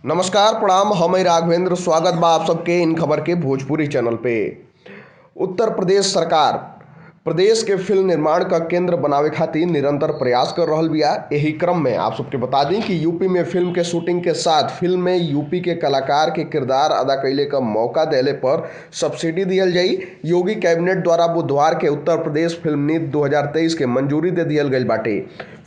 नमस्कार प्रणाम। हम राघवेंद्र स्वागत बा आप सबके इन खबर के भोजपुरी चैनल पे। उत्तर प्रदेश सरकार प्रदेश के फिल्म निर्माण का केंद्र बनावे खातिर निरंतर प्रयास कर रहल बिया। यही क्रम में आप सबके बता दी कि यूपी में फिल्म के शूटिंग के साथ फिल्म में यूपी के कलाकार के किरदार अदा कैले का मौका देले पर सब्सिडी दियल जाई। योगी कैबिनेट द्वारा बुधवार के उत्तर प्रदेश फिल्म नीति 2023 के मंजूरी दे दियल गई बाटे।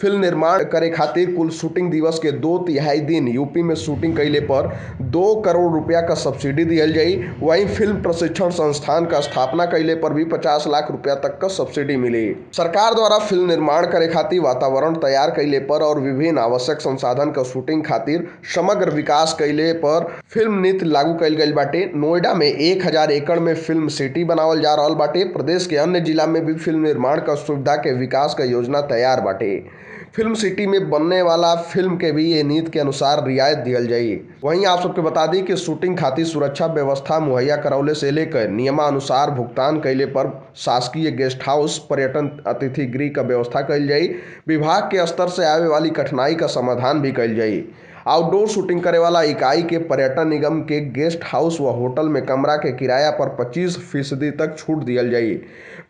फिल्म निर्माण करे खातिर कुल शूटिंग दिवस के 2/3 दिन यूपी में शूटिंग कैले पर 2 करोड़ रुपया का सब्सिडी दियल जाई। वहीं फिल्म प्रशिक्षण संस्थान का स्थापना कैले पर भी 50 लाख रुपया तक का सब्सिडी मिली। सरकार द्वारा फिल्म निर्माण करे खातिर वातावरण तैयार कैले पर और विभिन्न आवश्यक संसाधन का शूटिंग खातिर समग्र विकास कैले पर फिल्म नीति लागू कैल गई बाटे। नोएडा में 1000 एकड़ में फिल्म सिटी बनावल जा रहल बाटे। प्रदेश के अन्य जिला में भी फिल्म निर्माण का सुविधा के विकास का योजना तैयार बाटे। फिल्म सिटी में बनने वाला फिल्म के भी ये नीति के अनुसार रियायत दियल जाई। वहीं आप सबके बता दी कि शूटिंग खातिर सुरक्षा व्यवस्था मुहैया करौले से लेकर नियमानुसार भुगतान कैले पर शासकीय गेस्ट हाउस, पर्यटन अतिथि गृह का व्यवस्था कैल जाई। विभाग के स्तर से आवे वाली कठिनाई का समाधान भी कैल जाई। आउटडोर शूटिंग करे वाला इकाई के पर्यटन निगम के गेस्ट हाउस व होटल में कमरा के किराया पर 25% तक छूट दियल जाई।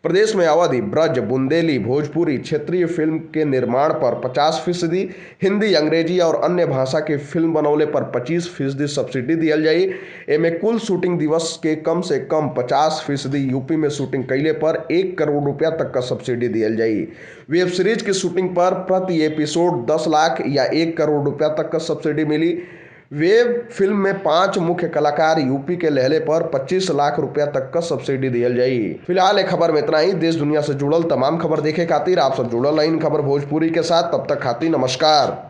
प्रदेश में अवधि, ब्रज, बुंदेली, भोजपुरी क्षेत्रीय फिल्म के निर्माण पर 50%, हिंदी, अंग्रेजी और अन्य भाषा के फिल्म बनौले पर 25% सब्सिडी दियल जाई। एमे कुल शूटिंग दिवस के कम से कम 50%, यूपी में शूटिंग कैले पर 1 करोड़ रुपया तक का सब्सिडी दियल जाई। वेब सीरीज की शूटिंग पर प्रति एपिसोड 10 लाख या 1 करोड़ रुपया तक का सब्सिडी मिली। वेब फिल्म में 5 मुख्य कलाकार यूपी के लहले पर 25 लाख रुपया तक का सब्सिडी दियल जाई। फिलहाल एक खबर में इतना ही। देश दुनिया से जुड़ल तमाम खबर देखे खातिर आप सब जुड़ल रही खबर भोजपुरी के साथ। तब तक खातिर नमस्कार।